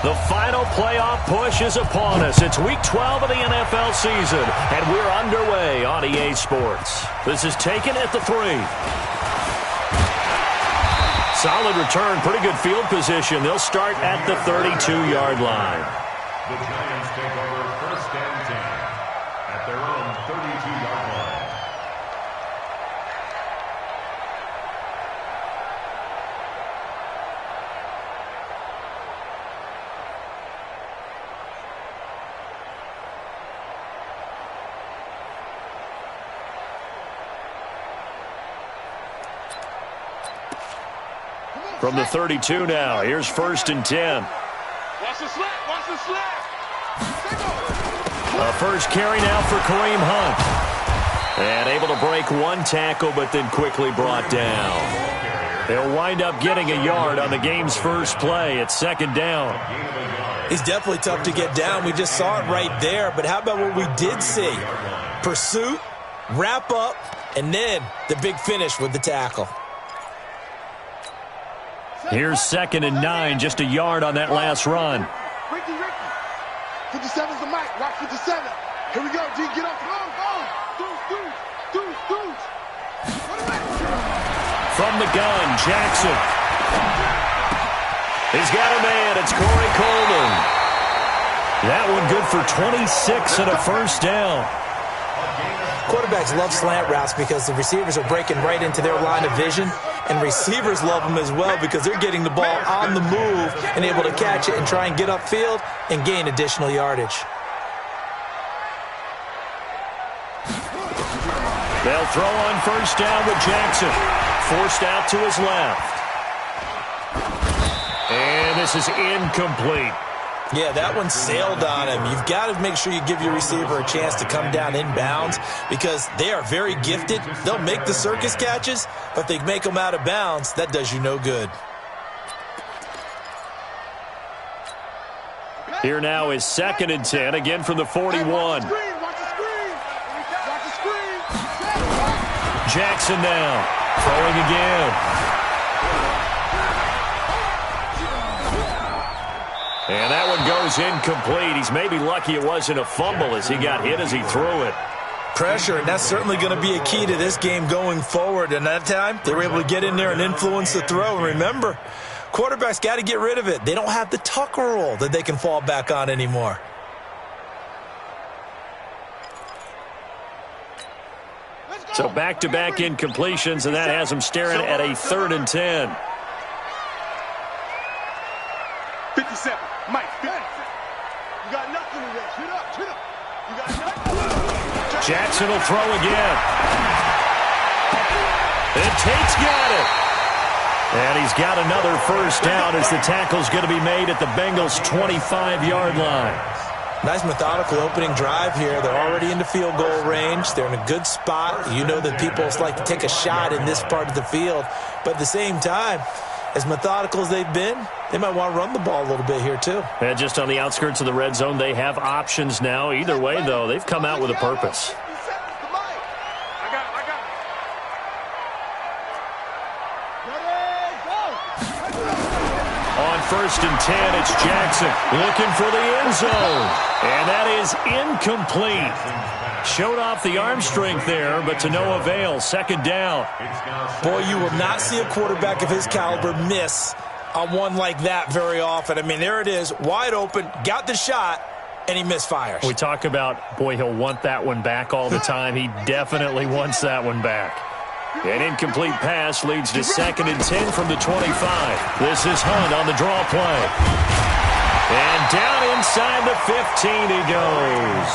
The final playoff push is upon us. It's Week 12 of the NFL season, and we're underway on EA Sports. This is taken at the 3. Solid return, pretty good field position. They'll start at the 32-yard line. The Giants take over 1st and 10 at their own 32-yard line. From the 32 now, here's 1st and 10. Watch the slap, watch the slap. A first carry now for Kareem Hunt. And able to break one tackle, but then quickly brought down. They'll wind up getting a yard on the game's first play. It's 2nd down. He's definitely tough to get down. We just saw it right there. But how about what we did see? Pursuit, wrap up, and then the big finish with the tackle. Here's 2nd and 9, just a yard on that last run. Ricky. 57's the mic. Watch 57. Here we go. G, get up. Go. Deuce. From the gun, Jackson. He's got a man. It's Corey Coleman. That one good for 26 and a first down. Quarterbacks love slant routes because the receivers are breaking right into their line of vision, and receivers love them as well because they're getting the ball on the move and able to catch it and try and get upfield and gain additional yardage. They'll throw on 1st down with Jackson. Forced out to his left. And this is incomplete. Yeah, that one sailed on him. You've got to make sure you give your receiver a chance to come down inbounds because they are very gifted. They'll make the circus catches, but if they make them out of bounds, that does you no good. Here now is 2nd and 10, again from the 41. Watch the screen. Jackson now, throwing again. And that one goes incomplete. He's maybe lucky it wasn't a fumble as he got hit as he threw it. Pressure, and that's certainly going to be a key to this game going forward. And that time, they were able to get in there and influence the throw. And remember, quarterbacks got to get rid of it. They don't have the Tucker rule that they can fall back on anymore. So back-to-back incompletions, and that has them staring at a 3rd and 10. 57. Mike, 57. You got nothing in there. Chin up. You got nothing. Jackson will throw again. And Tate's got it. And he's got another first down as the tackle's going to be made at the Bengals' 25-yard line. Nice methodical opening drive here. They're already into field goal range. They're in a good spot. You know that people like to take a shot in this part of the field. But at the same time, as methodical as they've been, they might want to run the ball a little bit here too. And just on the outskirts of the red zone, they have options now. Either way, though, they've come out with a purpose. On 1st and 10, it's Jackson looking for the end zone. And that is incomplete. Showed off the arm strength there, but to no avail. 2nd down. Boy, you will not see a quarterback of his caliber miss on one like that very often. I mean, there it is, wide open, got the shot, and he misfires. We talk about, boy, he'll want that one back all the time. He definitely wants that one back. An incomplete pass leads to 2nd and 10 from the 25. This is Hunt on the draw play. And down inside the 15 he goes.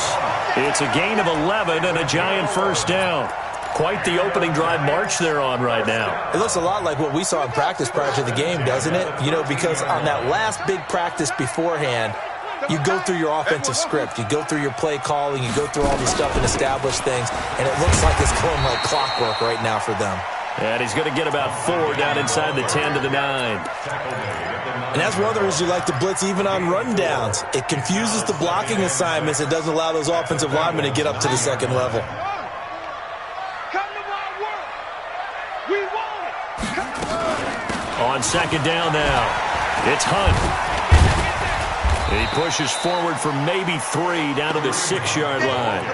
It's a gain of 11 and a giant first down. Quite the opening drive march they're on right now. It looks a lot like what we saw in practice prior to the game, doesn't it? You know, because on that last big practice beforehand, you go through your offensive script. You go through your play calling. You go through all the stuff and establish things. And it looks like it's going like clockwork right now for them. And he's going to get about 4 down inside the 10 to the 9. And that's one of the reasons you like to blitz even on rundowns. It confuses the blocking assignments. It doesn't allow those offensive linemen to get up to the second level. On 2nd down now, it's Hunt. And he pushes forward for maybe 3 down to the 6-yard line.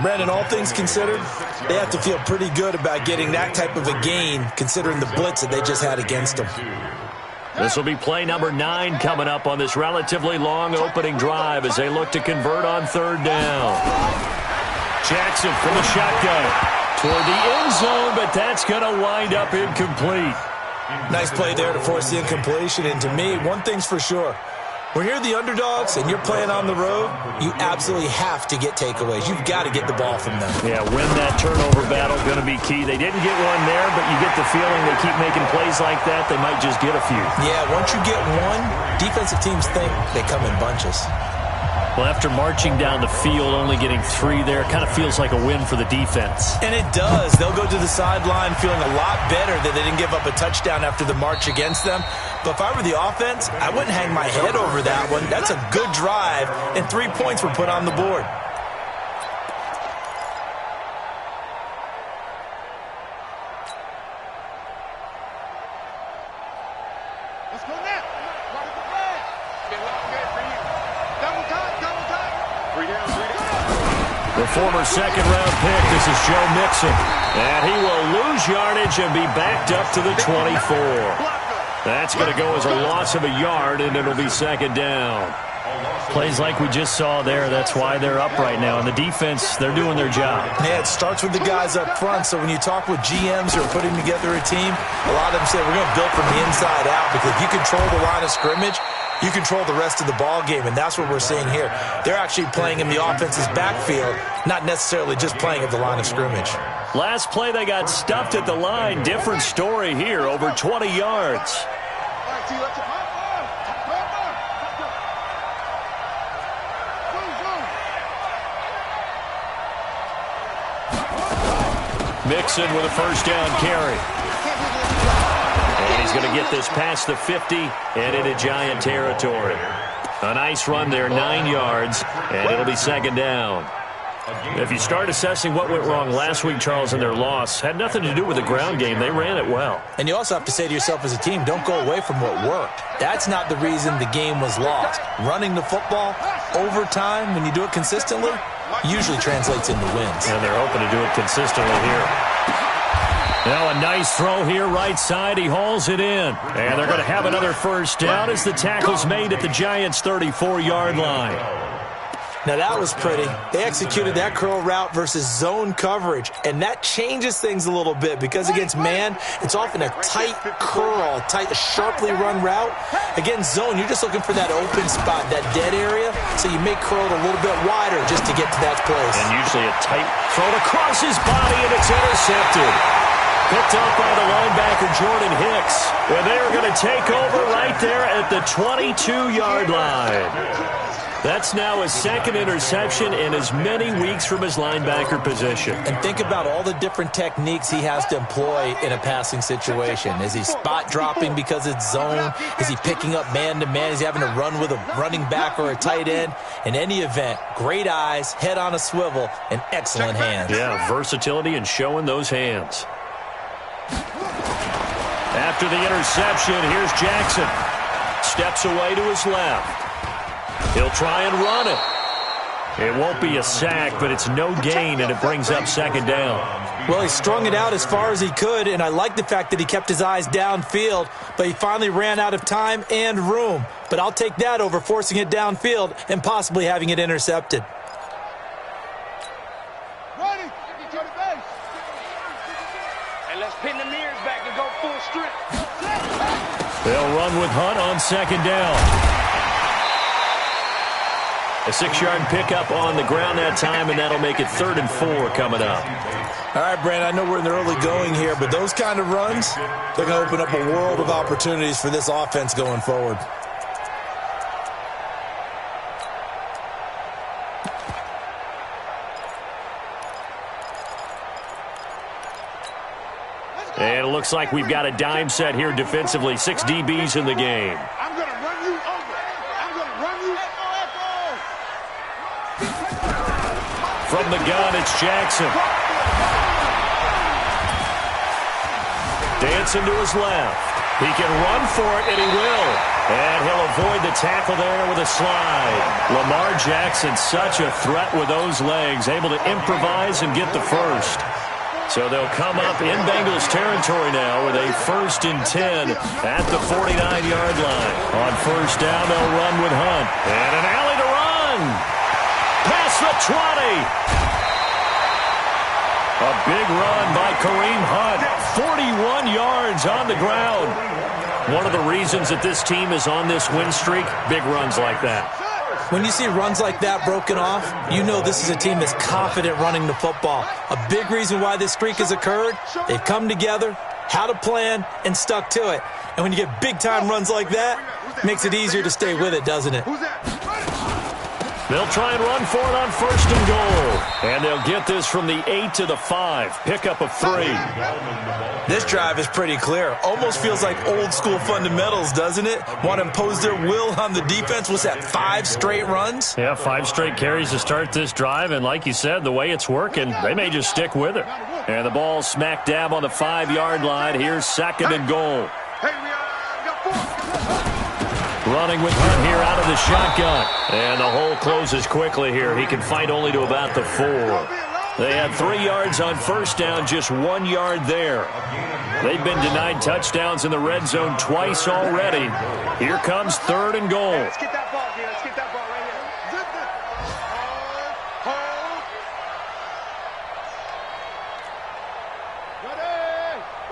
Brandon, all things considered, they have to feel pretty good about getting that type of a gain considering the blitz that they just had against them. This will be play number 9 coming up on this relatively long opening drive as they look to convert on 3rd down. Jackson from the shotgun toward the end zone, but that's going to wind up incomplete. Nice play there to force the incompletion. And to me, one thing's for sure. When you're the underdogs and you're playing on the road, you absolutely have to get takeaways. You've got to get the ball from them. Yeah, win that turnover battle going to be key. They didn't get one there, but you get the feeling they keep making plays like that, they might just get a few. Yeah, once you get one, defensive teams think they come in bunches. Well, after marching down the field, only getting 3 there, kind of feels like a win for the defense. And it does. They'll go to the sideline feeling a lot better that they didn't give up a touchdown after the march against them. But if I were the offense, I wouldn't hang my head over that one. That's a good drive, and 3 points were put on the board. Let's go now. Right at the flag. Get long game for you. Double time, double time. 3 down, 3 down. The former second-round pick, this is Joe Mixon. And he will lose yardage and be backed up to the 24. That's going to go as a loss of a yard, and it'll be 2nd down. Plays like we just saw there, that's why they're up right now. And the defense, they're doing their job. Yeah, it starts with the guys up front. So when you talk with GMs who are putting together a team, a lot of them say we're going to build from the inside out, because if you control the line of scrimmage, you control the rest of the ball game, and that's what we're seeing here. They're actually playing in the offense's backfield, not necessarily just playing at the line of scrimmage. Last play, they got stuffed at the line. Different story here, over 20 yards. Mixon with a 1st down carry. And he's going to get this past the 50 and into Giant territory. A nice run there, 9 yards, and it'll be 2nd down. If you start assessing what went wrong last week, Charles, in their loss, had nothing to do with the ground game. They ran it well. And you also have to say to yourself as a team, don't go away from what worked. That's not the reason the game was lost. Running the football over time, when you do it consistently, usually translates into wins. And they're hoping to do it consistently here. Now a nice throw here, right side. He hauls it in. And they're going to have another 1st down as the tackle's made at the Giants' 34-yard line. Now that was pretty. They executed that curl route versus zone coverage, and that changes things a little bit because against man, it's often a tight curl, sharply run route. Against zone, you're just looking for that open spot, that dead area, so you make curl a little bit wider just to get to that place. And usually a tight throw across his body, and it's intercepted. Picked up by the linebacker, Jordan Hicks. And they're going to take over right there at the 22-yard line. That's now his 2nd interception in as many weeks from his linebacker position. And think about all the different techniques he has to employ in a passing situation. Is he spot dropping because it's zone? Is he picking up man-to-man? Is he having to run with a running back or a tight end? In any event, great eyes, head on a swivel, and excellent hands. Yeah, versatility and showing those hands. After the interception, here's Jackson. Steps away to his left. He'll try and run it. It won't be a sack, but it's no gain, and it brings up 2nd down. Well, he strung it out as far as he could, and I like the fact that he kept his eyes downfield, but he finally ran out of time and room. But I'll take that over forcing it downfield and possibly having it intercepted. Ready? To the base. And let's pin the mirrors back and go full strength. They'll run with Hunt on 2nd down. A 6-yard pickup on the ground that time, and that'll make it 3rd and 4 coming up. All right, Brandon, I know we're in the early going here, but those kind of runs, they're going to open up a world of opportunities for this offense going forward. And it looks like we've got a dime set here defensively. 6 DBs in the game. I'm going to run you over. I'm going to run you. From the gun, it's Jackson. Dancing to his left. He can run for it, and he will. And he'll avoid the tackle there with a slide. Lamar Jackson, such a threat with those legs, able to improvise and get the first. So they'll come up in Bengals territory now with a 1st and 10 at the 49-yard line. On first down, they'll run with Hunt. And an alley to run. Past the 20. A big run by Kareem Hunt. 41 yards on the ground. One of the reasons that this team is on this win streak, big runs like that. When you see runs like that broken off, you know this is a team that's confident running the football. A big reason why this streak has occurred, they've come together, had a plan, and stuck to it. And when you get big-time runs like that, it makes it easier to stay with it, doesn't it? They'll try and run for it on 1st and goal. And they'll get this from the 8 to the 5. Pickup of 3. This drive is pretty clear. Almost feels like old-school fundamentals, doesn't it? Want to impose their will on the defense. What's that, 5 straight runs? Yeah, 5 straight carries to start this drive. And like you said, the way it's working, they may just stick with it. And the ball smack dab on the 5-yard line. Here's 2nd and goal. Running with Hunt here out of the shotgun. And the hole closes quickly here. He can fight only to about the 4. They had 3 yards on first down, just 1 yard there. They've been denied touchdowns in the red zone twice already. Here comes 3rd and goal. Let's get that ball here. Let's get that ball right here.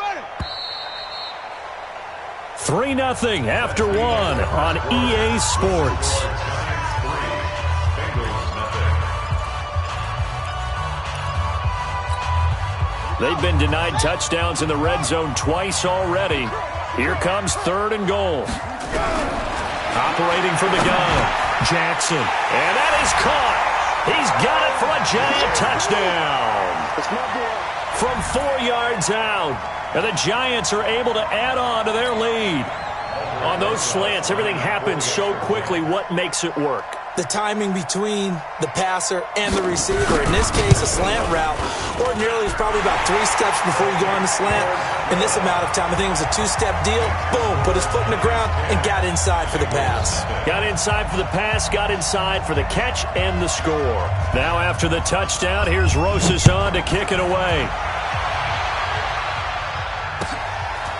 Ready. 3-0 after 1 on EA Sports. They've been denied touchdowns in the red zone twice already. Here comes 3rd and goal. Operating from the gun, Jackson. And that is caught. He's got it for a Giant touchdown. From 4 yards out. And the Giants are able to add on to their lead. On those slants, everything happens so quickly. What makes it work? The timing between the passer and the receiver. In this case, a slant route ordinarily is probably about 3 steps before you go on the slant. In this amount of time, I think it was a 2-step deal. Boom, put his foot in the ground and got inside for the pass. Got inside for the pass, got inside for the catch and the score. Now after the touchdown, here's Rosas on to kick it away.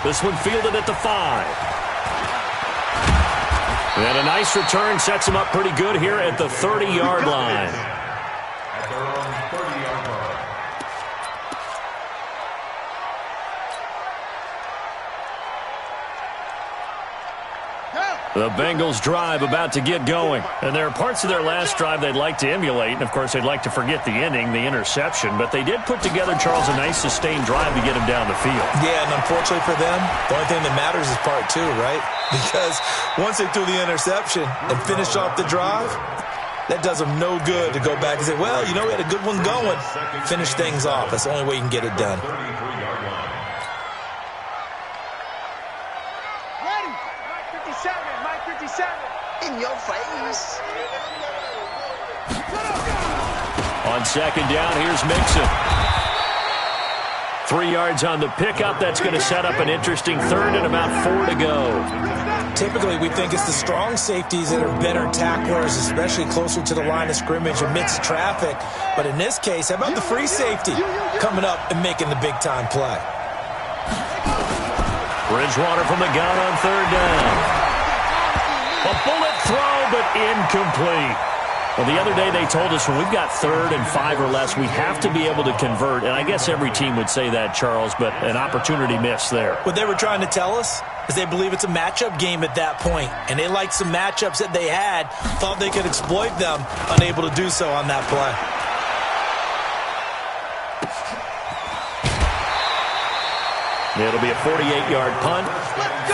This one fielded at the 5. And a nice return sets him up pretty good here at the 30-yard line. At their own 30-yard line. The Bengals drive about to get going. And there are parts of their last drive they'd like to emulate. And, of course, they'd like to forget the ending, the interception. But they did put together, Charles, a nice sustained drive to get him down the field. Yeah, and unfortunately for them, the only thing that matters is part 2, right? Because once they threw the interception and finished off the drive, that does them no good to go back and say, well, you know, we had a good one going. Finish things off. That's the only way you can get it done. In your face. On 2nd down, here's Mixon. 3 yards on the pickup. That's going to set up an interesting 3rd and about 4 to go. Typically, we think it's the strong safeties that are better tacklers, especially closer to the line of scrimmage amidst traffic. But in this case, how about the free safety coming up and making the big-time play? Bridgewater from the gun on 3rd down. A bullet throw, but incomplete. Well, the other day they told us when we've got 3rd and 5 or less, we have to be able to convert. And I guess every team would say that, Charles, but an opportunity missed there. What they were trying to tell us is they believe it's a matchup game at that point. And they liked some matchups that they had, thought they could exploit them, unable to do so on that play. It'll be a 48-yard punt,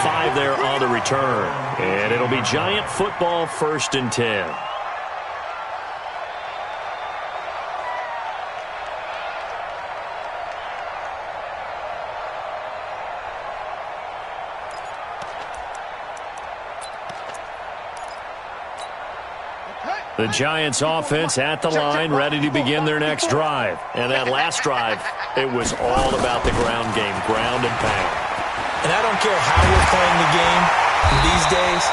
5 there on the return. And it'll be Giant football, 1st and 10. The Giants offense at the line, ready to begin their next drive. And that last drive, it was all about the ground game, ground and pound. And I don't care how we're playing the game these days,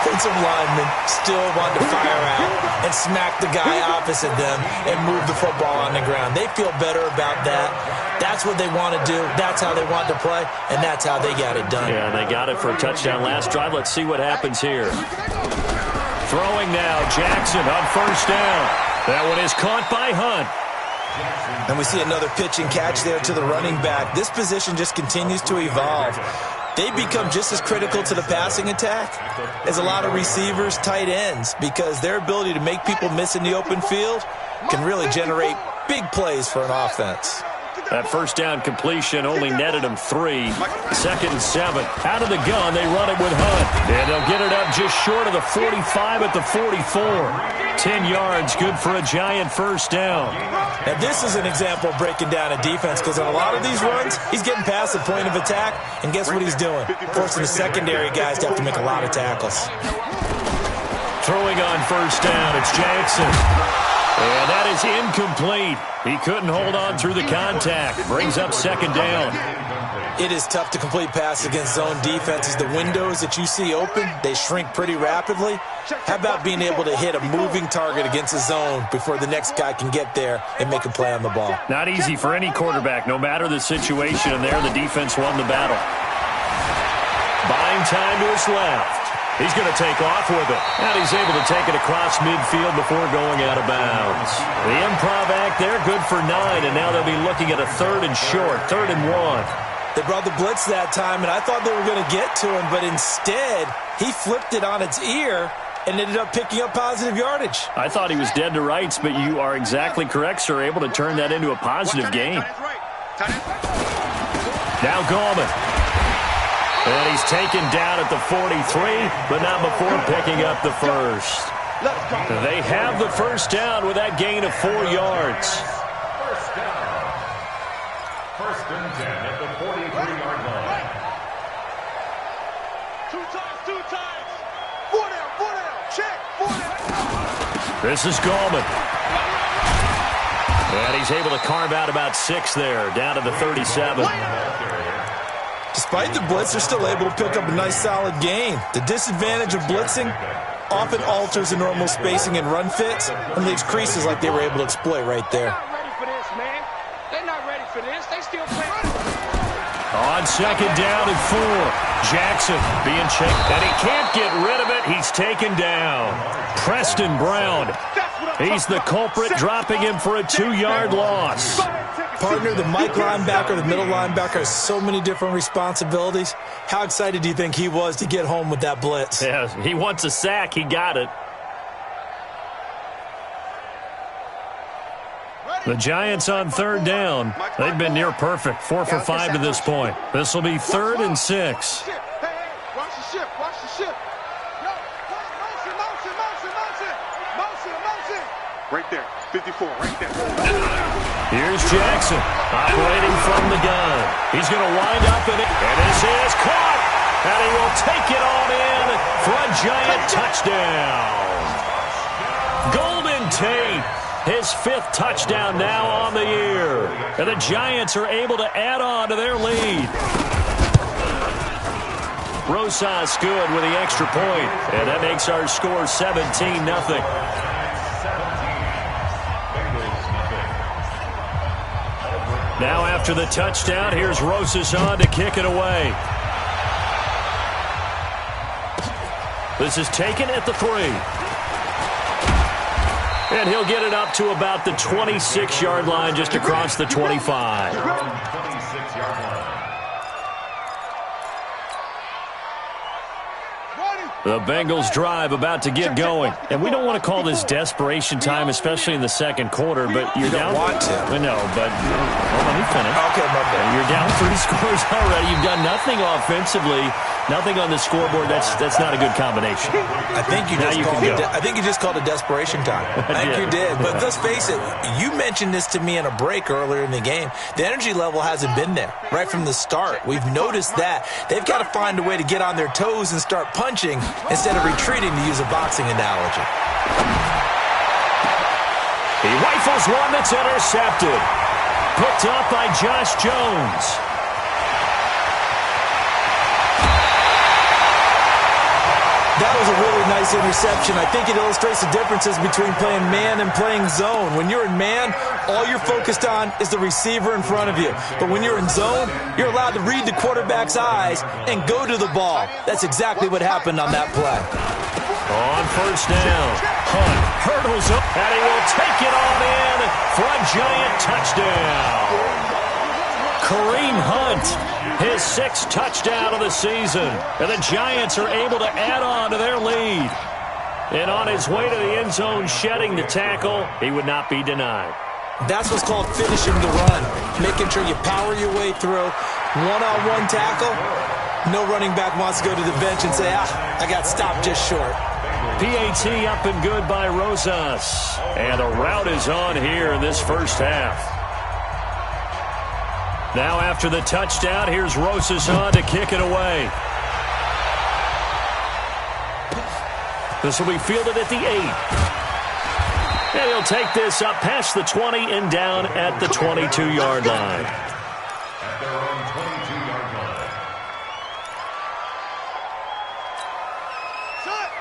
offensive linemen still want to fire out and smack the guy opposite them and move the football on the ground. They feel better about that. That's what they want to do. That's how they want to play, and that's how they got it done. Yeah, they got it for a touchdown last drive. Let's see what happens here. Throwing now, Jackson on first down. That one is caught by Hunt. And we see another pitch and catch there to the running back. This position just continues to evolve. They become just as critical to the passing attack as a lot of receivers, tight ends, because their ability to make people miss in the open field can really generate big plays for an offense. That first down completion only netted him 3. 2nd and 7. Out of the gun, they run it with Hunt. And they'll get it up just short of the 45 at the 44. 10 yards, good for a Giant first down. Now, this is an example of breaking down a defense, because on a lot of these runs, he's getting past the point of attack, and guess what he's doing? Forcing the secondary guys to have to make a lot of tackles. Throwing on first down, it's Jackson. And that is incomplete. He couldn't hold on through the contact. Brings up 2nd down. It is tough to complete passes against zone defenses. The windows that you see open, they shrink pretty rapidly. How about being able to hit a moving target against a zone before the next guy can get there and make a play on the ball? Not easy for any quarterback, no matter the situation. And there, the defense won the battle. Buying time to his left. He's going to take off with it. And he's able to take it across midfield before going out of bounds. The improv act there, good for 9. And now they'll be looking at a 3rd and short, 3rd and 1. They brought the blitz that time, and I thought they were going to get to him. But instead, he flipped it on its ear and ended up picking up positive yardage. I thought he was dead to rights, but you are exactly correct, sir. Able to turn that into a positive gain. Now Gallman. And he's taken down at the 43, but not before picking up the first. They have the first down with that gain of 4 yards. First down. 1st and 10 at the 43-yard line. 2 times. 4 down, check, 4 down. This is Gallman. And he's able to carve out about 6 there, down to the 37. Despite the blitz, they're still able to pick up a nice solid gain. The disadvantage of blitzing often alters the normal spacing and run fits and leaves creases like they were able to exploit right there. They're not ready for this. They still playing. On 2nd down and 4. Jackson being checked, and he can't get rid of it. He's taken down. Preston Brown. He's the culprit, dropping him for a 2-yard loss. Partner, the Mike linebacker, the middle linebacker has so many different responsibilities. How excited do you think he was to get home with that blitz? Yeah, he wants a sack. He got it. The Giants on 3rd down. They've been near perfect. 4 for 5 to this point. This will be 3rd and 6. Hey, watch the ship, watch the ship. Motion. Right there, 54, right there. Here's Jackson, operating from the gun. He's going to wind up in it, and this is caught. And he will take it on in for a Giant touchdown. Golden Tate, his 5th touchdown now on the year. And the Giants are able to add on to their lead. Rosas good with the extra point, and that makes our score 17-0. Now after the touchdown, here's Rosas on to kick it away. This is taken at the 3. And he'll get it up to about the 26-yard line, just across the 25. 26-yard line. The Bengals drive about to get going. And we don't want to call this desperation time, especially in the 2nd quarter, but you're down. You don't want to. No, but hold on, let me finish. Okay, my bad. You're down 3 scores already. You've done nothing offensively, nothing on the scoreboard. That's not a good combination. I think you just called it desperation time. I think you did. But let's face it, you mentioned this to me in a break earlier in the game. The energy level hasn't been there right from the start. We've noticed that. They've got to find a way to get on their toes and start punching instead of retreating, to use a boxing analogy. He rifles one that's intercepted. Picked up by Josh Jones. That was a really nice interception. I think it illustrates the differences between playing man and playing zone. When you're in man, all you're focused on is the receiver in front of you. But when you're in zone, you're allowed to read the quarterback's eyes and go to the ball. That's exactly what happened on that play. On first down, Hunt hurdles up, and he will take it on in for a giant touchdown. Kareem Hunt, his 6th touchdown of the season. And the Giants are able to add on to their lead. And on his way to the end zone, shedding the tackle, he would not be denied. That's what's called finishing the run, making sure you power your way through. One-on-one tackle, no running back wants to go to the bench and say, I got stopped just short. PAT up and good by Rosas. And the route is on here in this first half. Now after the touchdown, here's Rosas on to kick it away. This will be fielded at the 8. And he'll take this up past the 20 and down at the 22-yard line. At their own 22-yard line.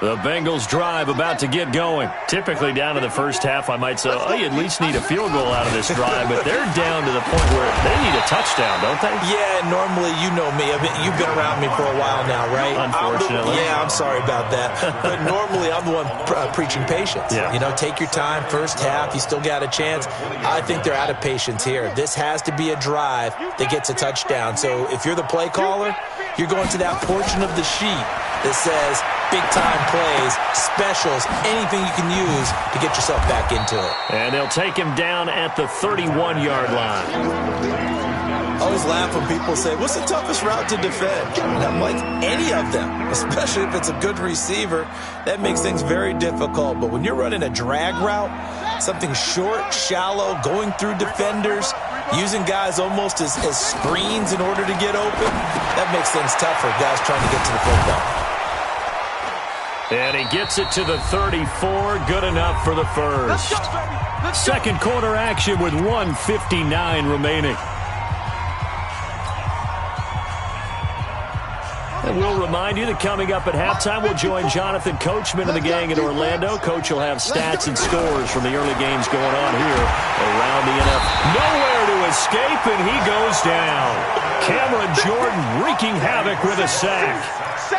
The Bengals drive about to get going. Typically down to the first half, I might say, you at least need a field goal out of this drive, but they're down to the point where they need a touchdown, don't they? Yeah, normally, you know me. You've been around me for a while now, right? Unfortunately. I'm sorry about that. But normally, I'm the one preaching patience. Yeah. You know, take your time, first half, you still got a chance. I think they're out of patience here. This has to be a drive that gets a touchdown. So if you're the play caller, you're going to that portion of the sheet that says big-time plays, specials, anything you can use to get yourself back into it. And they'll take him down at the 31-yard line. I always laugh when people say, what's the toughest route to defend? And I'm like, any of them, especially if it's a good receiver. That makes things very difficult. But when you're running a drag route, something short, shallow, going through defenders, using guys almost as screens in order to get open, that makes things tough for guys trying to get to the football. And he gets it to the 34. Good enough for the first. Second quarter action with 1:59 remaining. And we'll remind you that coming up at halftime, we'll join Jonathan Coachman and the gang in Orlando. Coach will have stats and scores from the early games going on here around the NFL. Nowhere to escape, and he goes down. Cameron Jordan wreaking havoc with a sack.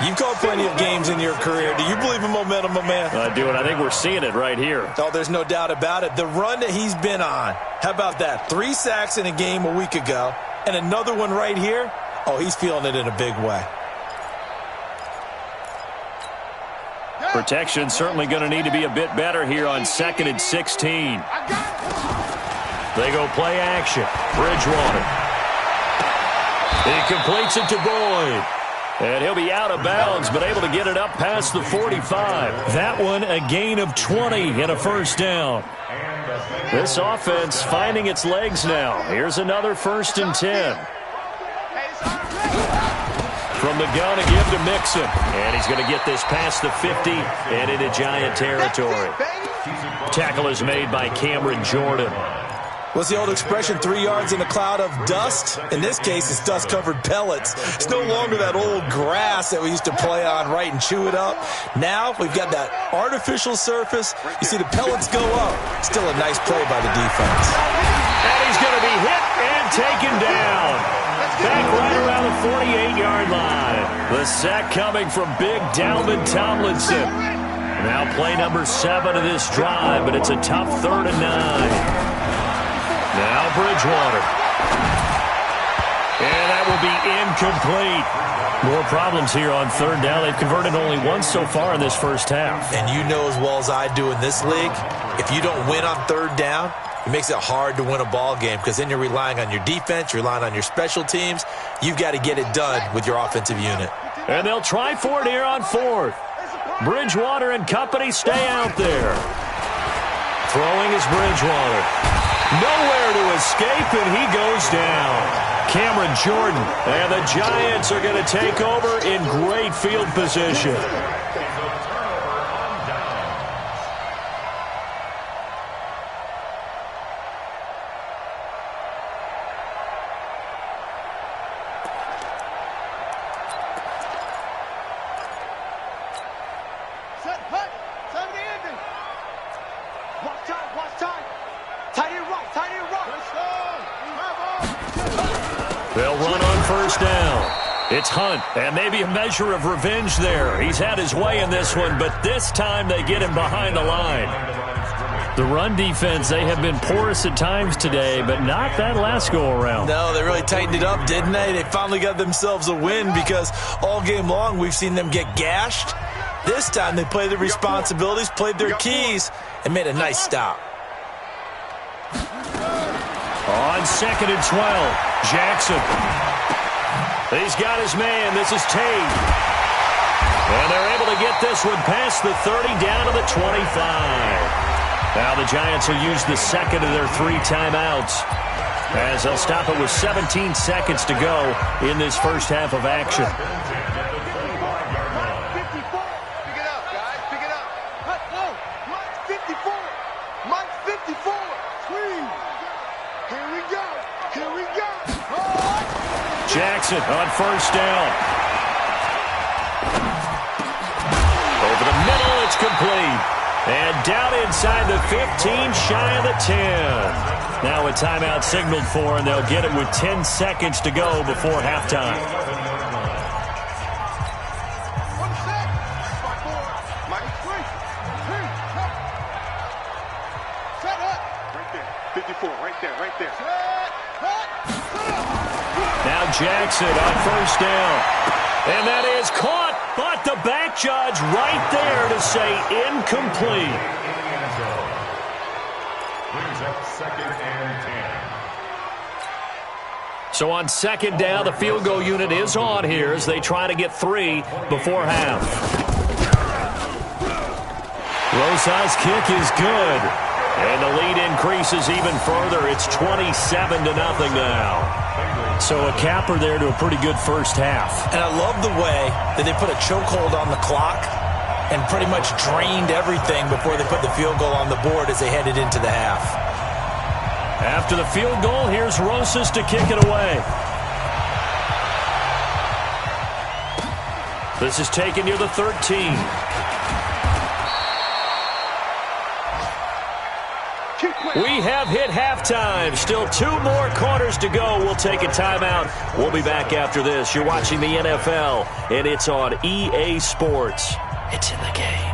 You've called plenty of games in your career. Do you believe in momentum, my man? I do, and I think we're seeing it right here. Oh, there's no doubt about it. The run that he's been on. How about that? 3 sacks in a game a week ago, and another one right here. Oh, he's feeling it in a big way. Protection certainly going to need to be a bit better here on 2nd and 16. They go play action. Bridgewater. He completes it to Boyd. And he'll be out of bounds, but able to get it up past the 45. That one a gain of 20 and a first down. This offense finding its legs now. Here's another 1st and 10. From the gun to give to Mixon. And he's going to get this past the 50 and into Giant territory. Tackle is made by Cameron Jordan. What's the old expression, 3 yards in a cloud of dust? In this case, it's dust-covered pellets. It's no longer that old grass that we used to play on, right, and chew it up. Now we've got that artificial surface. You see the pellets go up. Still a nice play by the defense. And he's going to be hit and taken down. Back right around the 48-yard line. The sack coming from big Dalvin Tomlinson. Now play number 7 of this drive, but it's a tough 3rd and 9. Now Bridgewater. And that will be incomplete. More problems here on 3rd down. They've converted only once so far in this first half. And you know as well as I do in this league, if you don't win on 3rd down, it makes it hard to win a ball game because then you're relying on your defense, you're relying on your special teams. You've got to get it done with your offensive unit. And they'll try for it here on 4th. Bridgewater and company stay out there. Throwing is Bridgewater. Nowhere to escape, and he goes down. Cameron Jordan, and the Giants are going to take over in great field position. Set, hut. 70 ending. Watch time, watch time. Tight end right, tight end right. They'll run on first down. It's Hunt, and maybe a measure of revenge there. He's had his way in this one, but this time they get him behind the line. The run defense, they have been porous at times today, but not that last go-around. No, they really tightened it up, didn't they? They finally got themselves a win because all game long we've seen them get gashed. This time they played their responsibilities, played their keys, and made a nice stop. On 2nd and 12, Jackson. He's got his man. This is Tate. And they're able to get this one past the 30 down to the 25. Now the Giants will use the second of their 3 timeouts as they'll stop it with 17 seconds to go in this first half of action. Pick it up, guys. Pick it up. No, Mike 54. Mike 54. Squeeze. Here we go. Here we go. Jackson on first down. Over the middle, it's complete. And down inside the 15, shy of the 10. Now a timeout signaled for, and they'll get it with 10 seconds to go before halftime. Mike, set up. Right there. 54, right there, right there. Now Jackson on first down. And that is caught. But the back judge right there to say incomplete. Brings up 2nd and 10. So on 2nd down, the field goal unit is on here as they try to get 3 before half. Rosa's kick is good. And the lead increases even further. It's 27-0 now. So a capper there to a pretty good first half. And I love the way that they put a chokehold on the clock and pretty much drained everything before they put the field goal on the board as they headed into the half. After the field goal, here's Rosas to kick it away. This is taken near the 13. We have hit halftime. Still 2 more quarters to go. We'll take a timeout. We'll be back after this. You're watching the NFL, and it's on EA Sports. It's in the game.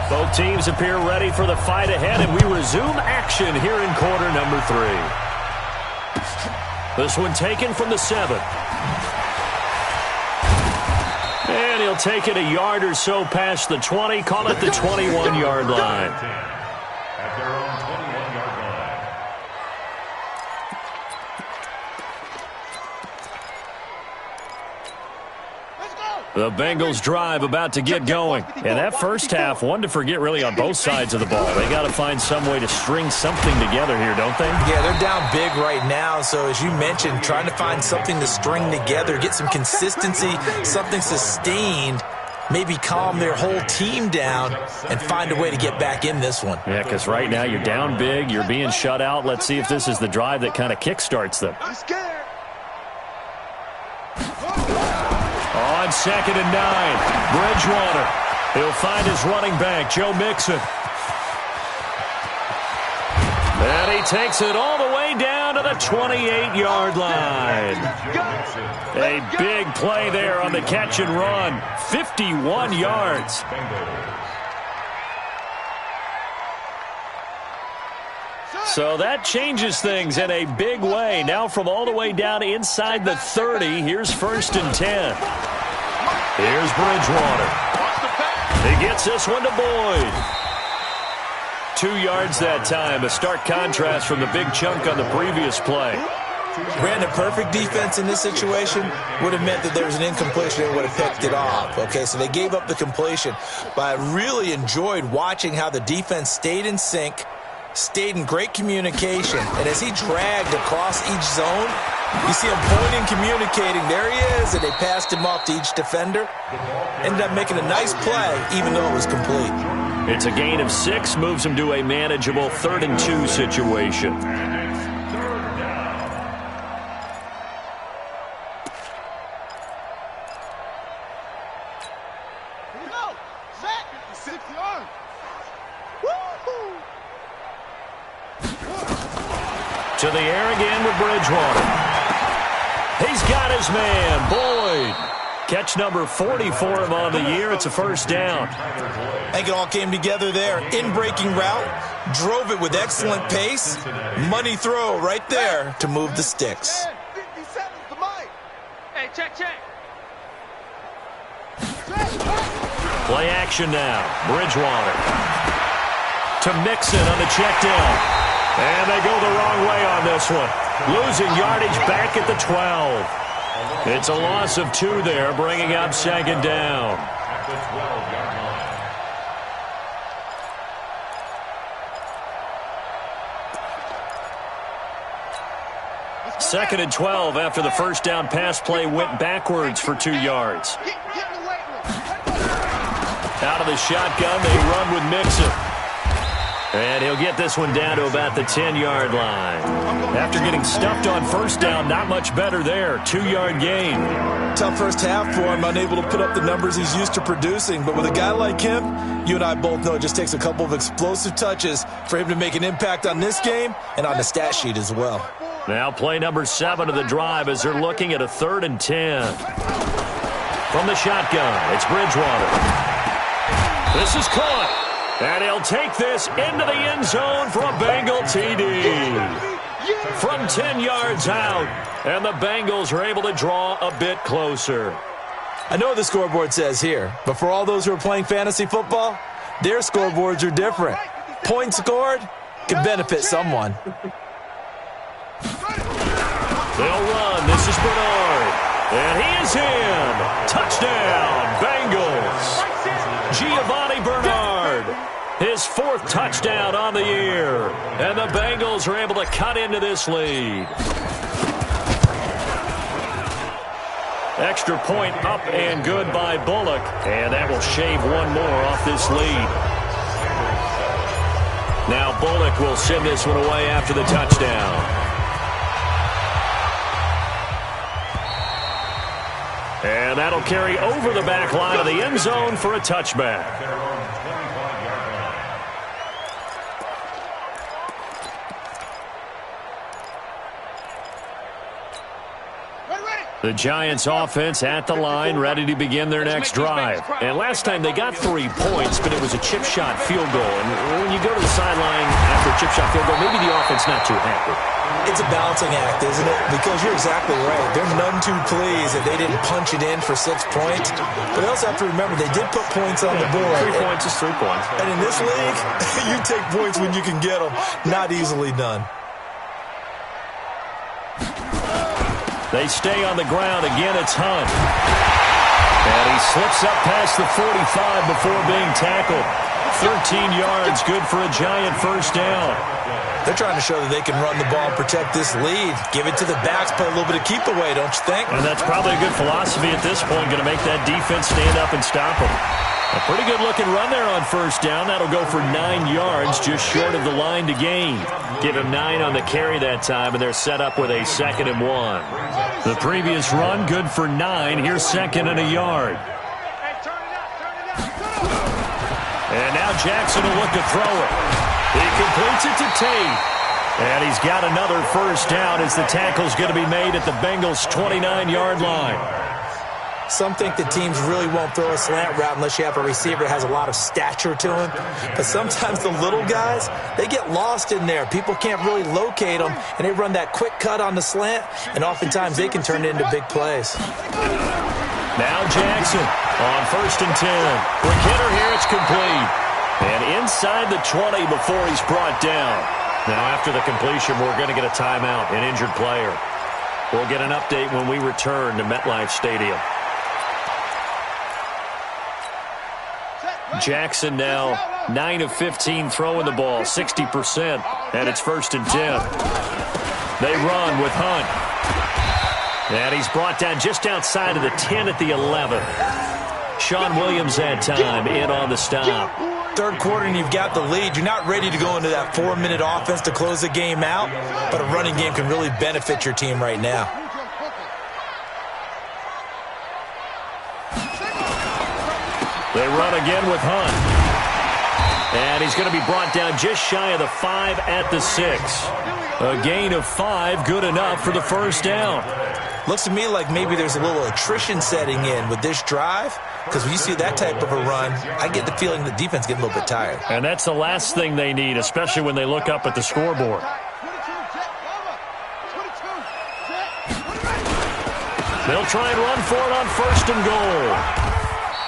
Both teams appear ready for the fight ahead, and we resume action here in quarter number 3. This one taken from the 7. And he'll take it a yard or so past the 20, call it the 21-yard line. At their own 21-yard line. The Bengals drive about to get going. And that first half, one to forget really on both sides of the ball. They got to find some way to string something together here, don't they? Yeah, they're down big right now. So as you mentioned, trying to find something to string together, get some consistency, something sustained, maybe calm their whole team down and find a way to get back in this one. Yeah, because right now you're down big, you're being shut out. Let's see if this is the drive that kind of kickstarts them. I'm scared. On 2nd and 9, Bridgewater. He'll find his running back, Joe Mixon. And he takes it all the way down to the 28-yard line. A big play there on the catch and run. 51 yards. So that changes things in a big way. Now from all the way down inside the 30, here's 1st and 10. Here's Bridgewater. He gets this one to Boyd. 2 yards that time. A stark contrast from the big chunk on the previous play. Brandon, perfect defense in this situation would have meant that there was an incompletion and would have picked it off. Okay, so they gave up the completion. But I really enjoyed watching how the defense stayed in sync, stayed in great communication, and as he dragged across each zone, you see him pointing, communicating. There he is, and they passed him off to each defender. Ended up making a nice play, even though it was complete. It's a gain of 6, moves him to a manageable 3rd and 2 situation. 56 yards. Woo-hoo. To the air again with Bridgewater. He's got his man, Boyd. Catch number 40 for him on the year. It's a first down. I think it all came together there. In-breaking route, drove it with excellent pace. Money throw right there to move the sticks. 57's the mic. Hey, check. Play action now. Bridgewater. To Mixon on the check down. And they go the wrong way on this one. Losing yardage back at the 12. It's a loss of 2 there, bringing up second down. At the 12-yard line. Second and 12 after the first down pass play went backwards for 2 yards. Out of the shotgun, they run with Mixon. And he'll get this one down to about the 10-yard line. After getting stuffed on first down, not much better there. 2-yard gain. Tough first half for him, unable to put up the numbers he's used to producing. But with a guy like him, you and I both know it just takes a couple of explosive touches for him to make an impact on this game and on the stat sheet as well. Now play number 7 of the drive as they're looking at a 3rd and 10. From the shotgun, it's Bridgewater. This is caught. And he'll take this into the end zone for a Bengal TD. From 10 yards out, and the Bengals are able to draw a bit closer. I know what the scoreboard says here, but for all those who are playing fantasy football, their scoreboards are different. Points scored can benefit someone. They'll run. This is Bernard. And he is in. Touchdown, Bengals. Giovanni Bernard, his 4th touchdown on the year. And the Bengals are able to cut into this lead. Extra point up and good by Bullock. And that will shave 1 more off this lead. Now Bullock will send this one away after the touchdown. And that'll carry over the back line of the end zone for a touchback. The Giants offense at the line, ready to begin their next drive. And last time they got 3 points, but it was a chip shot field goal. And when you go to the sideline after a chip shot field goal, maybe the offense not too happy. It's a balancing act, isn't it? Because you're exactly right. They're none too pleased that they didn't punch it in for 6 points. But they also have to remember they did put points on the board. 3 points is 3 points. And in this league, you take points when you can get them. Not easily done. They stay on the ground. Again, it's Hunt. And he slips up past the 45 before being tackled. 13 yards, good for a Giant first down. They're trying to show that they can run the ball and protect this lead. Give it to the backs, play a little bit of keep away, don't you think? And that's probably a good philosophy at this point, going to make that defense stand up and stop them. A pretty good-looking run there on first down. That'll go for 9 yards, just short of the line to gain. Give him 9 on the carry that time, and they're set up with a 2nd and 1. The previous run, good for 9. Here's 2nd and a yard. And now Jackson will look to throw it. He completes it to Tate. And he's got another first down as the tackle's going to be made at the Bengals' 29-yard line. Some think the teams really won't throw a slant route unless you have a receiver that has a lot of stature to him. But sometimes the little guys, they get lost in there. People can't really locate them, and they run that quick cut on the slant, and oftentimes they can turn it into big plays. Now Jackson on 1st and 10. Quick hitter here, it's complete. And inside the 20 before he's brought down. Now after the completion, we're going to get a timeout, an injured player. We'll get an update when we return to MetLife Stadium. Jackson now 9 of 15 throwing the ball, 60%, and it's 1st and 10. They run with Hunt. And he's brought down just outside of the 10 at the 11. Sean Williams had time in on the stop. Third quarter and you've got the lead. You're not ready to go into that 4-minute offense to close the game out, but a running game can really benefit your team right now. They run again with Hunt. And he's going to be brought down just shy of the 5 at the 6. A gain of 5, good enough for the first down. Looks to me like maybe there's a little attrition setting in with this drive, because when you see that type of a run, I get the feeling the defense getting a little bit tired. And that's the last thing they need, especially when they look up at the scoreboard. They'll try and run for it on 1st and goal.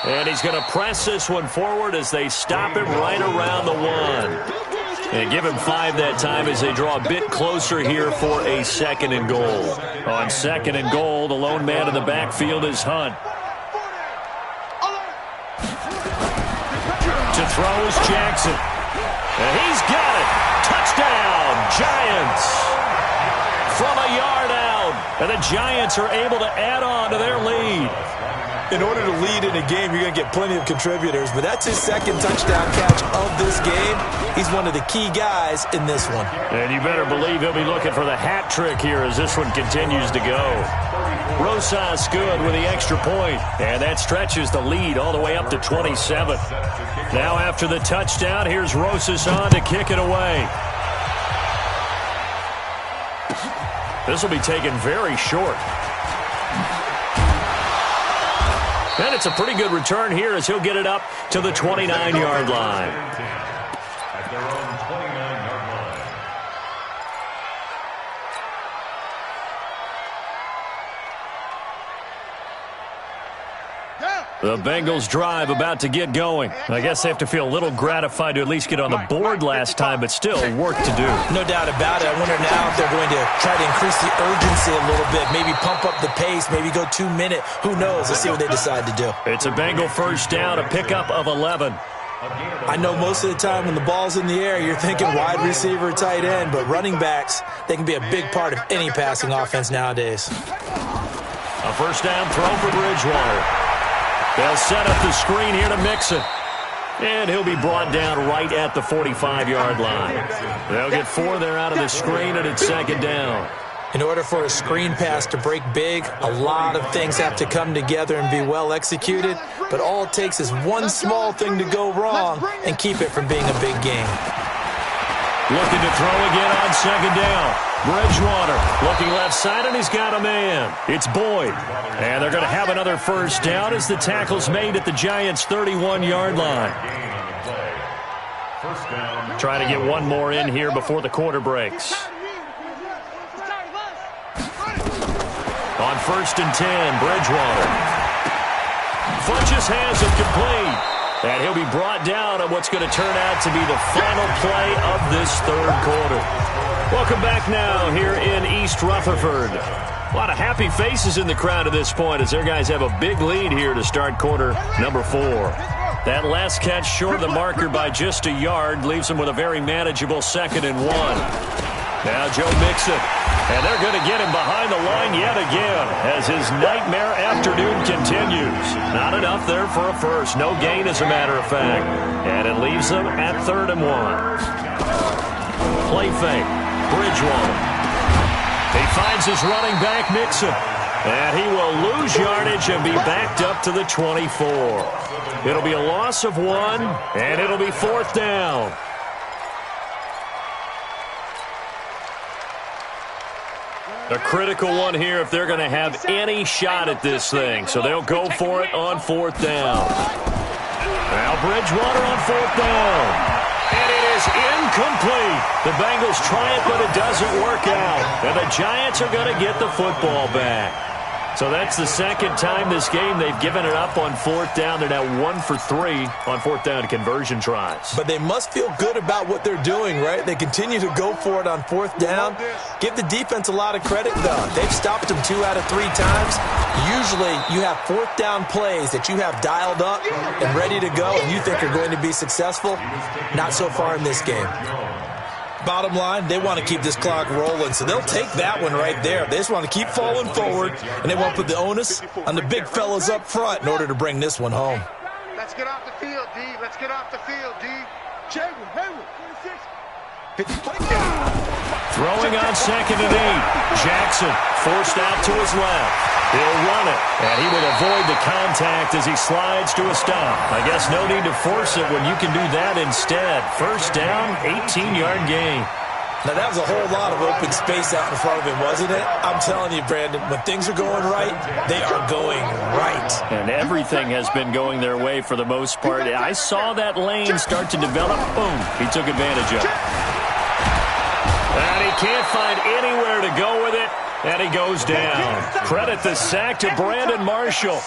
And he's going to press this one forward as they stop him right around the 1. And give him 5 that time as they draw a bit closer here for a 2nd and goal. On 2nd and goal, the lone man in the backfield is Hunt. To throw is Jackson. And he's got it. Touchdown, Giants. From a yard out. And the Giants are able to add on to their lead. In order to lead in a game, you're going to get plenty of contributors, but that's his 2nd touchdown catch of this game. He's one of the key guys in this one. And you better believe he'll be looking for the hat trick here as this one continues to go. Rosas good with the extra point, and that stretches the lead all the way up to 27. Now after the touchdown, here's Rosas on to kick it away. This will be taken very short. And it's a pretty good return here as he'll get it up to the 29-yard line. At their own 29-yard line. The Bengals drive about to get going. I guess they have to feel a little gratified to at least get on the board last time, but still work to do. No doubt about it. I wonder now if they're going to try to increase the urgency a little bit, maybe pump up the pace, maybe go 2-minute. Who knows? Let's see what they decide to do. It's a Bengal first down, a pickup of 11. I know most of the time when the ball's in the air, you're thinking wide receiver, tight end, but running backs, they can be a big part of any passing offense nowadays. A first down throw for Bridgewater. They'll set up the screen here to Mixon. And he'll be brought down right at the 45-yard line. They'll get 4 there out of the screen, and it's 2nd down. In order for a screen pass to break big, a lot of things have to come together and be well executed. But all it takes is one small thing to go wrong and keep it from being a big game. Looking to throw again on 2nd down. Bridgewater looking left side, and he's got a man. It's Boyd. And they're going to have another first down as the tackle's made at the Giants' 31-yard line. Trying to get one more in here before the quarter breaks. On 1st and 10, Bridgewater. Funches has it complete. And he'll be brought down on what's going to turn out to be the final play of this 3rd quarter. Welcome back now here in East Rutherford. A lot of happy faces in the crowd at this point as their guys have a big lead here to start quarter number 4. That last catch short of the marker by just a yard leaves them with a very manageable 2nd and 1. Now Joe Mixon. And they're going to get him behind the line yet again as his nightmare afternoon continues. Not enough there for a first. No gain, as a matter of fact. And it leaves them at 3rd and 1. Play fake. Bridgewater. He finds his running back, Mixon. And he will lose yardage and be backed up to the 24. It'll be a loss of 1, and it'll be 4th down. A critical one here if they're going to have any shot at this thing. So they'll go for it on 4th down. Now Bridgewater on 4th down. And it is incomplete. The Bengals try it, but it doesn't work out. And the Giants are going to get the football back. So that's the 2nd time this game they've given it up on 4th down. They're now 1 for 3 on 4th down conversion tries. But they must feel good about what they're doing, right? They continue to go for it on 4th down. Give the defense a lot of credit, though. They've stopped them 2 out of 3 times. Usually you have 4th down plays that you have dialed up and ready to go and you think are going to be successful. Not so far in this game. Bottom line, they want to keep this clock rolling, so they'll take that one right there. They just want to keep falling forward, and they want to put the onus on the big fellas up front in order to bring this one home. Let's get off the field, D. Let's get off the field, D. Hayward, 26. 50. Throwing on 2nd and 8. Jackson forced out to his left. He'll run it, and he will avoid the contact as he slides to a stop. I guess no need to force it when you can do that instead. First down, 18-yard gain. Now, that was a whole lot of open space out in front of him, wasn't it? I'm telling you, Brandon, when things are going right, they are going right. And everything has been going their way for the most part. I saw that lane start to develop. Boom, he took advantage of it. And he can't find anywhere to go with it, and he goes down. Credit the sack to Brandon Marshall.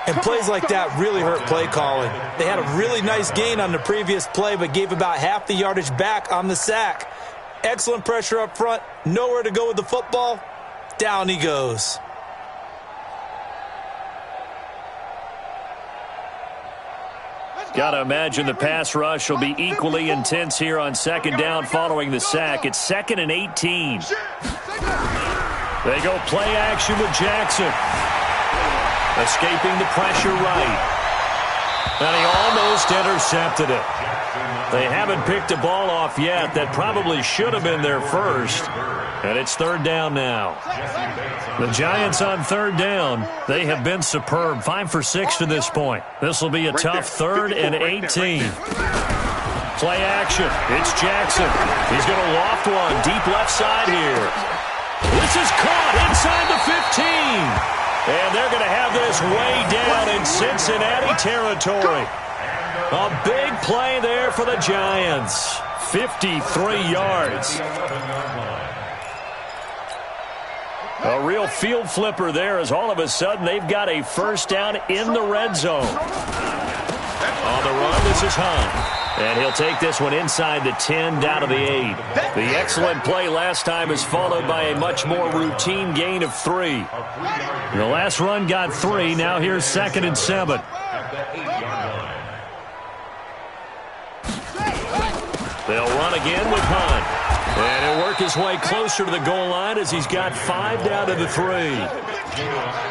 And plays like that really hurt play calling. They had a really nice gain on the previous play, but gave about half the yardage back on the sack. Excellent pressure up front. Nowhere to go with the football. Down he goes. Got to imagine the pass rush will be equally intense here on 2nd down following the sack. It's 2nd and 18. They go play action with Jackson. Escaping the pressure right. And he almost intercepted it. They haven't picked a ball off yet. That probably should have been their first. And it's 3rd down now. The Giants on 3rd down. They have been superb. 5 for 6 to this point. This will be a tough 3rd and 18. Play action. It's Jackson. He's going to loft one deep left side here. This is caught inside the 15. And they're going to have this way down in Cincinnati territory. A big play there for the Giants. 53 yards. A real field flipper there as all of a sudden they've got a first down in the red zone. On the run, this is Hunt. And he'll take this one inside the 10, down to the 8. The excellent play last time is followed by a much more routine gain of 3. The last run got 3. Now here's 2nd and 7. They'll run again with Hunt. And he'll work his way closer to the goal line as he's got 5 down to the 3.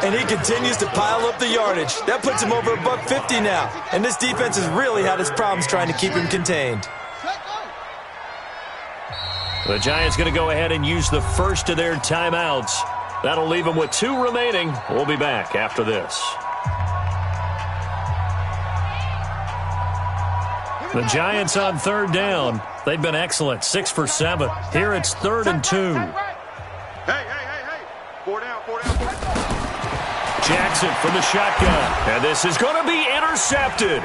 And he continues to pile up the yardage. That puts him over $150 now. And this defense has really had its problems trying to keep him contained. The Giants going to go ahead and use the first of their timeouts. That'll leave them with 2 remaining. We'll be back after this. The Giants on 3rd down. They've been excellent. 6 for 7. Here it's 3rd and 2. Hey. 4 down. Jackson from the shotgun. And this is going to be intercepted.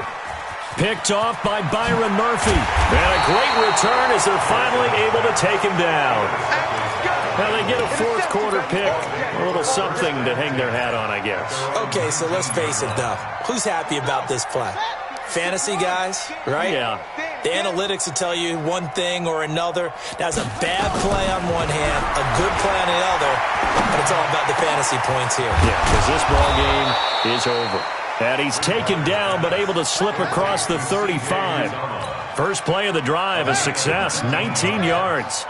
Picked off by Byron Murphy. And a great return as they're finally able to take him down. Now they get a 4th quarter pick. A little something to hang their hat on, I guess. Okay, so let's face it, though. Who's happy about this play? Fantasy guys, right? Yeah. The analytics will tell you one thing or another. That's a bad play on one hand, a good play on the other, but it's all about the fantasy points here. Yeah, because this ball game is over. And he's taken down but able to slip across the 35. First play of the drive, a success, 19 yards.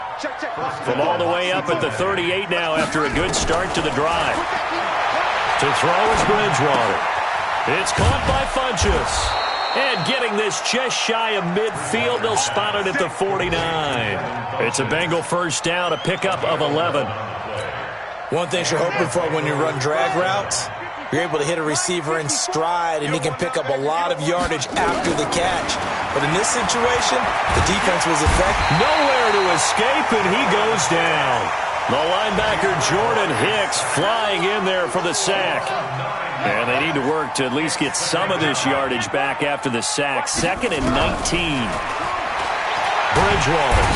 From all the way up at the 38 now after a good start to the drive. To throw is Bridgewater. It's caught by Funchess. And getting this just shy of midfield, they'll spot it at the 49. It's a Bengal first down, a pickup of 11. One thing you're hoping for when you run drag routes, you're able to hit a receiver in stride, and he can pick up a lot of yardage after the catch. But in this situation, the defense was effective. Nowhere to escape, and he goes down. The linebacker Jordan Hicks flying in there for the sack. And they need to work to at least get some of this yardage back after the sack. 2nd and 19. Bridgewater.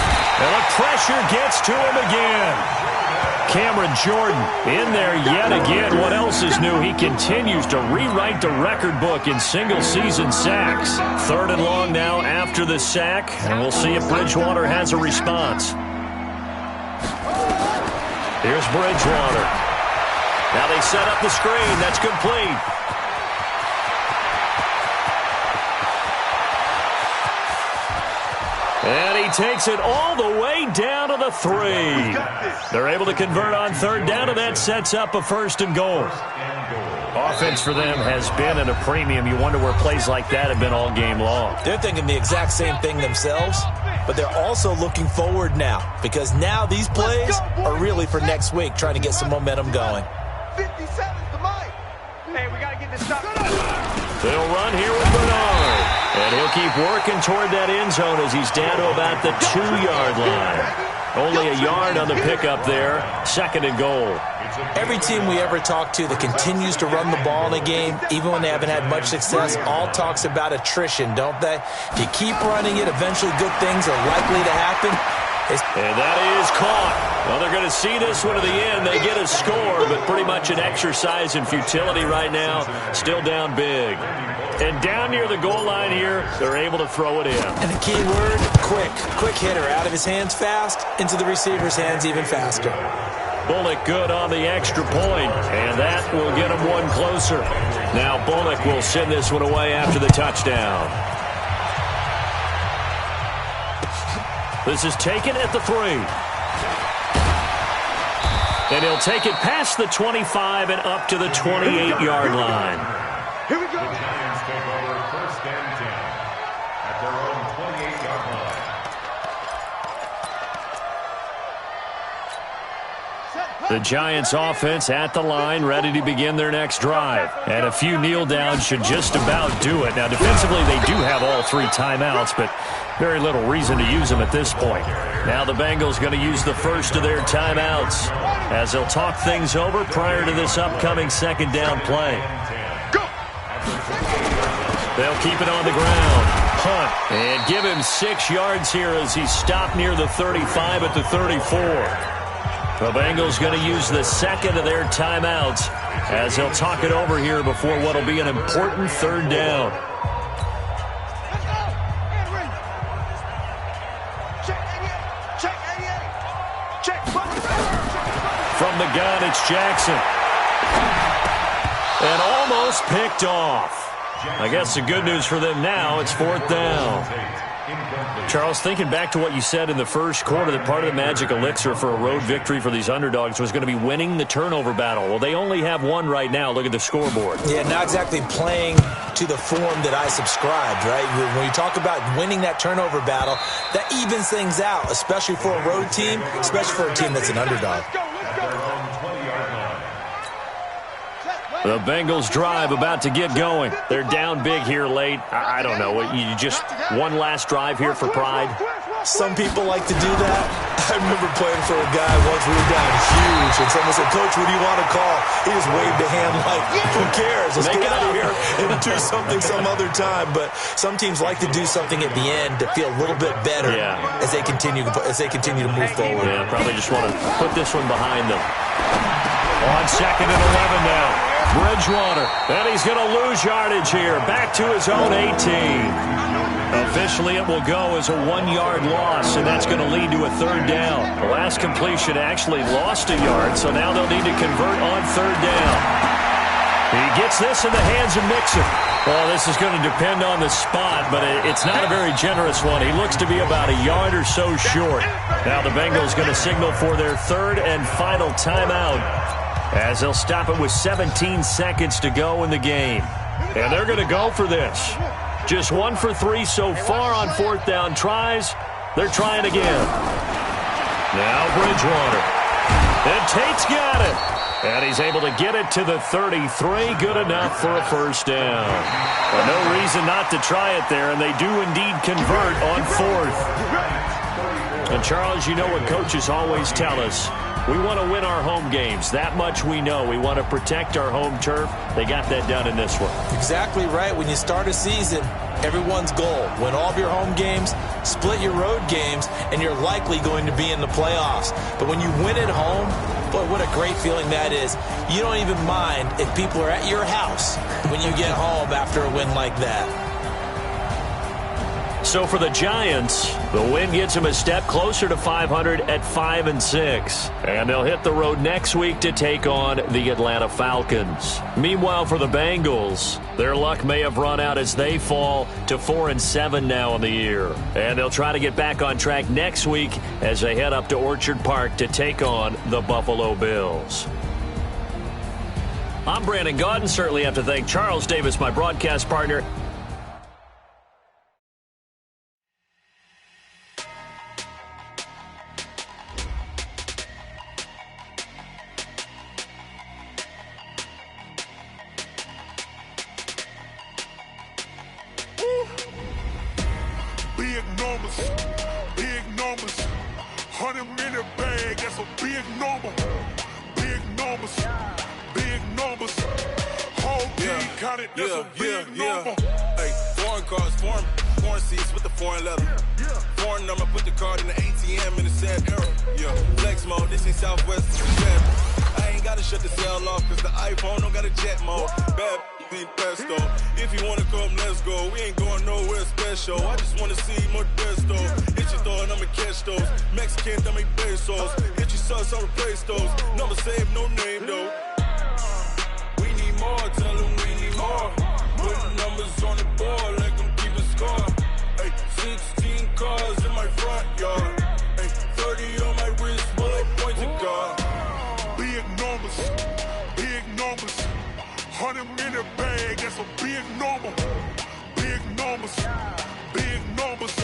And the pressure gets to him again. Cameron Jordan in there yet again. What else is new? He continues to rewrite the record book in single-season sacks. 3rd and long now after the sack. And we'll see if Bridgewater has a response. Here's Bridgewater. Now they set up the screen. That's complete. And he takes it all the way down to the 3. They're able to convert on 3rd down, and that sets up a 1st and goal. Offense for them has been at a premium. You wonder where plays like that have been all game long. They're thinking the exact same thing themselves. but they're also looking forward now because now these plays are really for next week, trying to get some momentum going. 57's the mic. Hey, we got to get this stuff. They'll run here with Bernard. And he'll keep working toward that end zone as he's down to about the 2-yard line. Only a yard on the pickup there. 2nd and goal. Every team we ever talk to that continues to run the ball in a game, even when they haven't had much success, all talks about attrition, don't they? If you keep running it, eventually good things are likely to happen. And that is caught. Well, they're going to see this one to the end. They get a score, but pretty much an exercise in futility right now. Still down big. And down near the goal line here, they're able to throw it in. And the key word, quick. Quick hitter. Out of his hands fast, into the receiver's hands even faster. Bullock good on the extra point, and that will get him one closer. Now Bullock will send this one away after the touchdown. This is taken at the 3. And he'll take it past the 25 and up to the 28-yard line. Here we go. The Giants take over 1st and 10 at their own 28-yard line. The Giants offense at the line, ready to begin their next drive. And a few kneel downs should just about do it. Now, defensively, they do have all 3 timeouts, but very little reason to use them at this point. Now the Bengals going to use the first of their timeouts as they'll talk things over prior to this upcoming 2nd down play. They'll keep it on the ground. Punt. And give him 6 yards here as he's stopped near the 35 at the 34. The Bengals going to use the 2nd of their timeouts as they'll talk it over here before what will be an important 3rd down. From the gun, it's Jackson. And almost picked off. I guess the good news for them now, it's 4th down. Charles, thinking back to what you said in the first quarter, that part of the magic elixir for a road victory for these underdogs was going to be winning the turnover battle. Well, they only have one right now. Look at the scoreboard. Yeah, not exactly playing to the form that I subscribed, right? When you talk about winning that turnover battle, that evens things out, especially for a road team, especially for a team that's an underdog. The Bengals drive about to get going. They're down big here late. I don't know. You just one last drive here for pride? Some people like to do that. I remember playing for a guy once. We were down huge, and someone said, "Coach, what do you want to call?" He just waved a hand like, "Who cares? Let's get out of here and do something some other time." But some teams like to do something at the end to feel a little bit better as they continue to move forward. Yeah, probably just want to put this one behind them. On 2nd and 11 now. Bridgewater, and he's going to lose yardage here. Back to his own 18. Officially, it will go as a 1-yard loss, and that's going to lead to a 3rd down. The last completion actually lost a yard, so now they'll need to convert on 3rd down. He gets this in the hands of Mixon. Well, this is going to depend on the spot, but it's not a very generous one. He looks to be about a yard or so short. Now the Bengals going to signal for their 3rd and final timeout, as they'll stop it with 17 seconds to go in the game. And they're going to go for this. Just 1 for 3 so far on 4th down tries. They're trying again. Now Bridgewater. And Tate's got it. And he's able to get it to the 33. Good enough for a 1st down. But no reason not to try it there, and they do indeed convert on 4th. And Charles, you know what coaches always tell us. We want to win our home games. That much we know. We want to protect our home turf. They got that done in this one. Exactly right. When you start a season, everyone's goal, win all of your home games, split your road games, and you're likely going to be in the playoffs. But when you win at home, boy, what a great feeling that is. You don't even mind if people are at your house when you get home after a win like that. So for the Giants, the win gets them a step closer to 500 at 5-6. And they'll hit the road next week to take on the Atlanta Falcons. Meanwhile, for the Bengals, their luck may have run out as they fall to 4-7 now in the year. And they'll try to get back on track next week as they head up to Orchard Park to take on the Buffalo Bills. I'm Brandon Gaudin. Certainly have to thank Charles Davis, my broadcast partner. numbers, big numbers. 100-minute bag, that's a big number. Big numbers, big numbers. Whole team counted, that's a big number. Hey, foreign cars, foreign seats with the foreign leather. Foreign number, put the card in the ATM in the sad era. Yeah, flex mode, this ain't Southwest, this is jet. I ain't gotta shut the cell off, cause the iPhone don't got a jet mode. Bad ain't pesto. If you wanna come, let's go. We ain't going nowhere special. I just wanna see more desto. Hit your thought, I'ma catch those. Mexican, I make pesos. Hit your sus, I'll replace those. Number saved, no name though. We need more, tell them we need more. Putting numbers on the board like I'm keeping score. Hey, 16 cars in my front yard. Hey, 30 on my wrist, bullet point to God. Big numbers, big numbers. 100-minute bag, that's a big number. Big numbers, big numbers.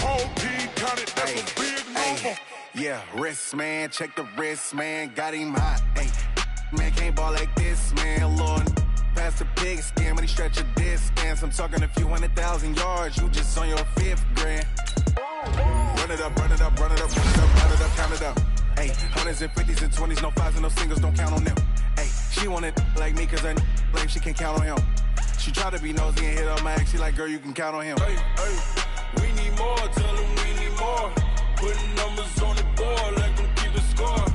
Whole team counted, that's a big number. Yeah, wrist man, check the wrist man, got him hot. Hey, man can't ball like this, man. Lord, past the pig skin, but he stretch a distance. I'm talking a few 100,000 yards, you just on your 5th grand. Run it up, run it up, run it up, run it up, run it up, count it up. Hey, 100s and 50s and 20s, no 5s and no singles, don't count on them. Hey, she want it like me, cause her like she can count on him. She try to be nosy and hit on my ex, she like, girl, you can count on him. Hey, we need more, tell them we need more. Putting numbers on the board like I'm keeping score.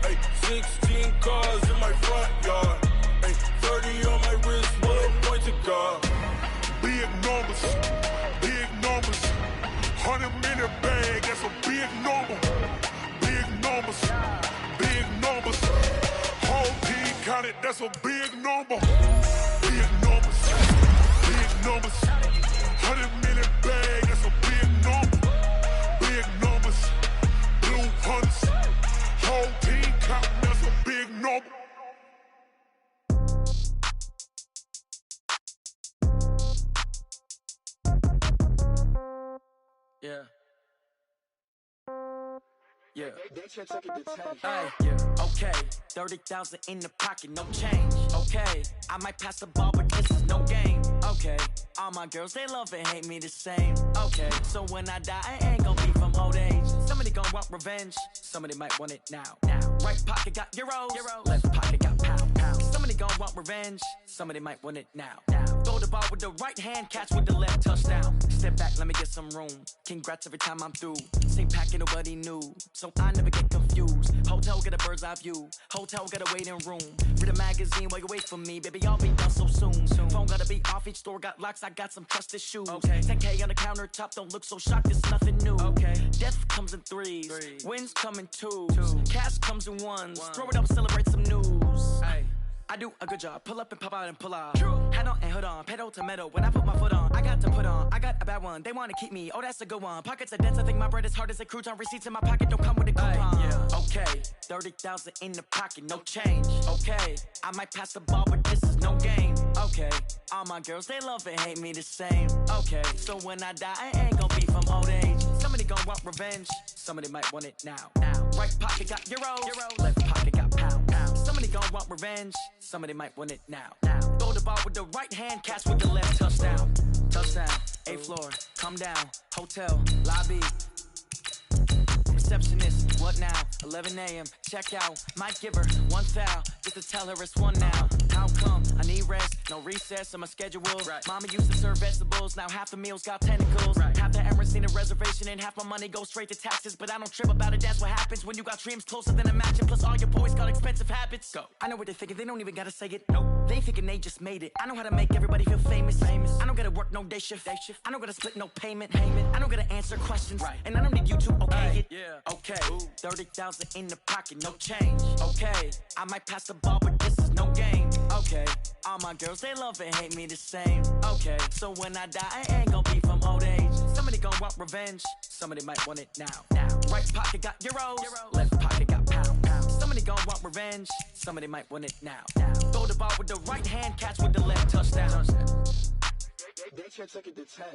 Hey, 16 cars in my front yard. Hey, 30 on my wrist, bullet point to God. Big numbers, big numbers. 100-minute bag, that's a big number. Big numbers, big numbers. Whole team counted, that's a big number. Big numbers, big numbers. 100-minute bag, that's a big number. Big numbers, blue hunters. Whole team counting, that's a big number. Yeah. Yeah. Hey, yeah. Okay. 30,000 in the pocket, no change. Okay. I might pass the ball, but this is no game. Okay. All my girls, they love and hate me the same. Okay. So when I die, I ain't gonna be from old age. Somebody gonna want revenge. Somebody might want it now. Right pocket got euros. Left pocket got pound. Somebody gonna want revenge. Somebody might want it now. Throw the ball with the right hand, catch with the left, touchdown. Step back, let me get some room. Congrats every time I'm through. Same packet, nobody knew, so I never get confused. Hotel get a bird's eye view. Hotel got a waiting room. Read a magazine while you wait for me, baby. I'll be done so soon. Phone gotta be off, each store got locks. I got some trusted shoes. 10K on the countertop, don't look so shocked. It's nothing new. Death comes in threes. Wins come in twos. Cash comes in ones. Throw it up, celebrate some news. I do a good job. Pull up and pop out and pull off. Head on and hood on. Pedal to metal. When I put my foot on, I got to put on. I got a bad one. They want to keep me. Oh, that's a good one. Pockets are dense. I think my bread is hard as a crouton. Receipts in my pocket don't come with a coupon. Okay. 30,000 in the pocket. No change. Okay. I might pass the ball, but this is no game. Okay. All my girls, they love and hate me the same. Okay. So when I die, I ain't gonna be from old age. Somebody gonna want revenge. Somebody might want it now. Right pocket got euros. Left pocket got pound. Somebody gonna want revenge. Somebody might want it now. Throw the ball with the right hand, catch with the left, touchdown. Touchdown, 8th floor, come down, hotel, lobby. Receptionist, what now? 11 a.m., check out. Might give her one foul, just to tell her it's one now. How come? I need rest, no recess in my schedule. Mama used to serve vegetables, now half the meals got tentacles. Half the Emirates need a reservation and half my money goes straight to taxes. But I don't trip about it, that's what happens when you got dreams closer than a match. And plus all your boys got expensive habits. Go. I know what they're thinking, they don't even gotta say it. Nope. They thinking they just made it. I know how to make everybody feel famous. I don't gotta work no day shift. I don't gotta split no payment. I don't gotta answer questions. And I don't need you to okay it. Okay, 30,000 in the pocket, no change. Okay, I might pass the ball, but this is no game. Okay, all my girls, they love and hate me the same. Okay, so when I die, I ain't gonna be from old age. Somebody gonna want revenge. Somebody might want it now. Right pocket got euros. Left pocket got pound. Somebody gonna want revenge. Somebody might want it now. Throw the ball with the right hand, catch with the left, touchdown. They can't take it to 10.